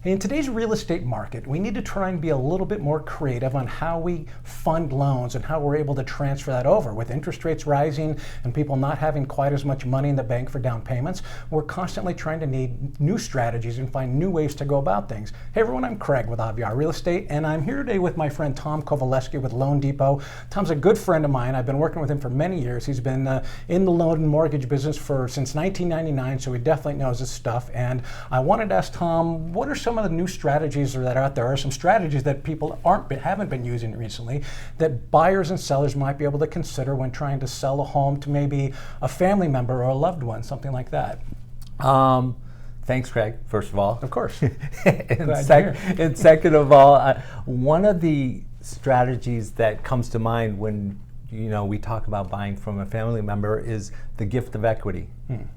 In today's real estate market, we need to try and be a little bit more creative on how we fund loans and how we're able to transfer that over. With interest rates rising and people not having quite as much money in the bank for down payments, we're constantly trying to need new strategies and find new ways to go about things. Hey everyone, I'm Craig with Aviar Real Estate, and I'm here today with my friend Tom Kowaleski with Loan Depot. Tom's a good friend of mine. I've been working with him for many years. He's been in the loan and mortgage business since 1999, so he definitely knows his stuff. And I wanted to ask Tom, what are some of the new strategies that are out there, or some strategies that people haven't been using recently that buyers and sellers might be able to consider when trying to sell a home to maybe a family member or a loved one, something like that? Thanks, Craig, first of all. Of course. and second of all, one of the strategies that comes to mind when we talk about buying from a family member is the gift of equity.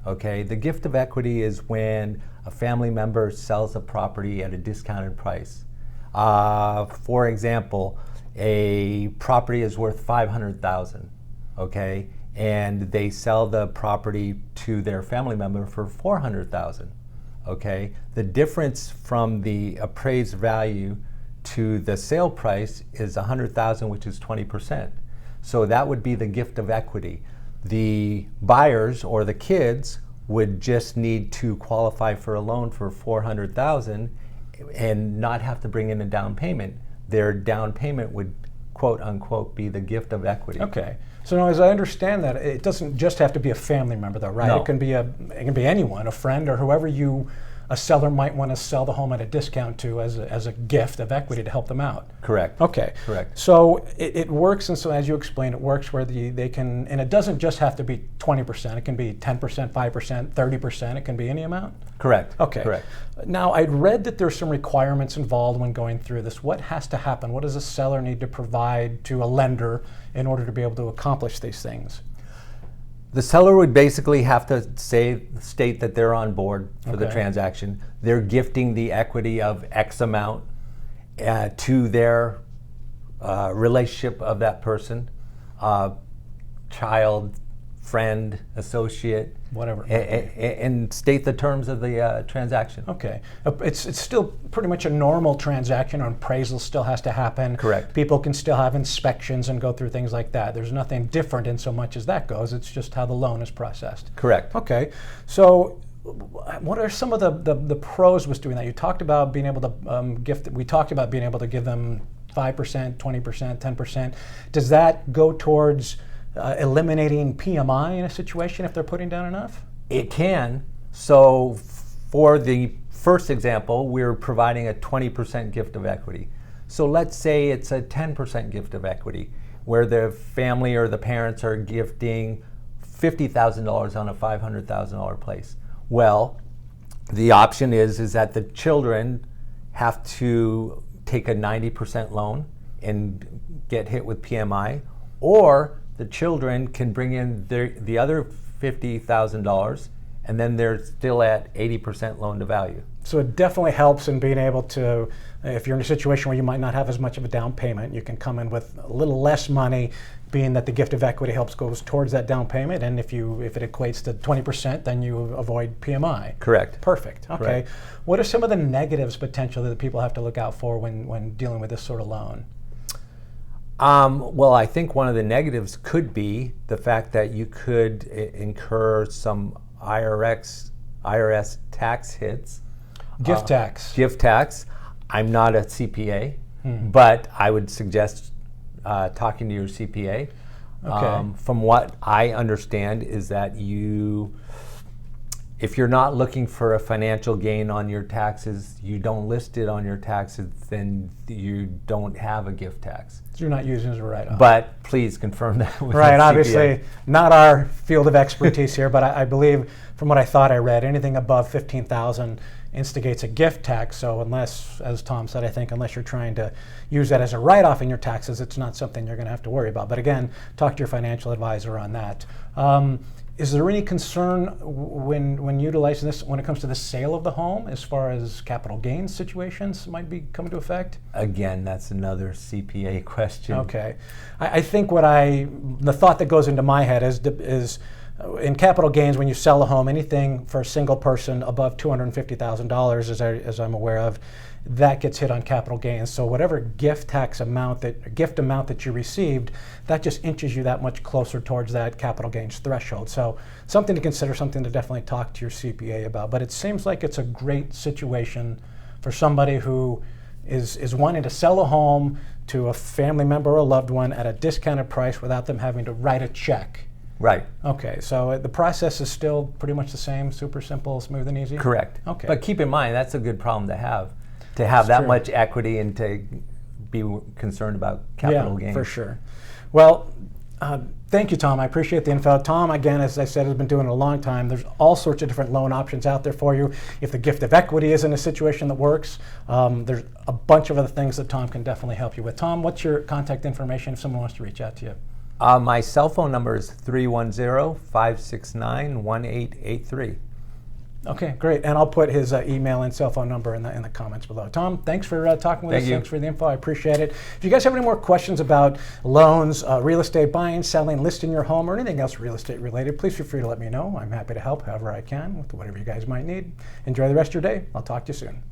Okay, the gift of equity is when a family member sells a property at a discounted price. For example, a property is worth $500,000, okay, and they sell the property to their family member for $400,000, okay. The difference from the appraised value to the sale price is $100,000, which is 20%. So that would be the gift of equity. The buyers or the kids would just need to qualify for a loan for $400,000 and not have to bring in a down payment. Their down payment would, quote unquote, be the gift of equity. Okay. So now, as I understand that, it doesn't just have to be a family member, though, right? No. It can be anyone, a friend, or whoever a seller might want to sell the home at a discount to as a gift of equity to help them out. Correct. Okay. Correct. So it works, and so as you explained, it works where they can, and it doesn't just have to be 20%. It can be 10%, 5%, 30%. It can be any amount? Correct. Okay. Correct. Now, I'd read that there's some requirements involved when going through this. What has to happen? What does a seller need to provide to a lender in order to be able to accomplish these things? The seller would basically have to state that they're on board for the transaction. They're gifting the equity of X amount to their relationship of that person, child, friend, associate, whatever, and state the terms of the transaction. Okay. It's still pretty much a normal transaction. An appraisal still has to happen. Correct. People can still have inspections and go through things like that. There's nothing different in so much as that goes. It's just how the loan is processed. Correct. Okay. So what are some of the pros with doing that? You talked about being able to we talked about being able to give them 5%, 20%, 10%. Does that go towards eliminating PMI in a situation if they're putting down enough? It can. So for the first example, we're providing a 20% gift of equity. So let's say it's a 10% gift of equity, where the family or the parents are gifting $50,000 on a $500,000 place. Well, the option is that the children have to take a 90% loan and get hit with PMI, or the children can bring in the other $50,000, and then they're still at 80% loan to value. So it definitely helps in being able to, if you're in a situation where you might not have as much of a down payment, you can come in with a little less money, being that the gift of equity goes towards that down payment, and if it equates to 20%, then you avoid PMI. Correct. Perfect. Okay. Correct. What are some of the negatives potentially that people have to look out for when dealing with this sort of loan? Well, I think one of the negatives could be the fact that you could incur some IRS tax hits. Gift tax. Gift tax. I'm not a CPA, but I would suggest talking to your CPA. Okay. From what I understand is that if you're not looking for a financial gain on your taxes, you don't list it on your taxes, then you don't have a gift tax. So you're not using it as a write-off. But please confirm that with right, your obviously CPA. not our field of expertise here, but I believe from what I thought I read, anything above $15,000 instigates a gift tax. So unless, as Tom said, I think unless you're trying to use that as a write-off in your taxes, it's not something you're going to have to worry about. But again, talk to your financial advisor on that. Is there any concern when utilizing this when it comes to the sale of the home, as far as capital gains situations might be coming to effect? Again, that's another CPA question. Okay, I think the thought that goes into my head is in capital gains, when you sell a home, anything for a single person above $250,000, as I'm aware of, that gets hit on capital gains. So whatever gift amount that you received, that just inches you that much closer towards that capital gains threshold. So something to consider, something to definitely talk to your CPA about. But it seems like it's a great situation for somebody who is wanting to sell a home to a family member or a loved one at a discounted price without them having to write a check. Right. Okay, so the process is still pretty much the same, super simple, smooth and easy? Correct. Okay. But keep in mind, that's a good problem to have that much equity and to be concerned about capital gains. Yeah, for sure. Well, thank you, Tom. I appreciate the info. Tom, again, as I said, has been doing it a long time. There's all sorts of different loan options out there for you. If the gift of equity isn't a situation that works, there's a bunch of other things that Tom can definitely help you with. Tom, what's your contact information if someone wants to reach out to you? My cell phone number is 310-569-1883. Okay, great. And I'll put his email and cell phone number in the comments below. Tom, thanks for talking with us. Thanks for the info. I appreciate it. If you guys have any more questions about loans, real estate buying, selling, listing your home, or anything else real estate related, please feel free to let me know. I'm happy to help however I can with whatever you guys might need. Enjoy the rest of your day. I'll talk to you soon.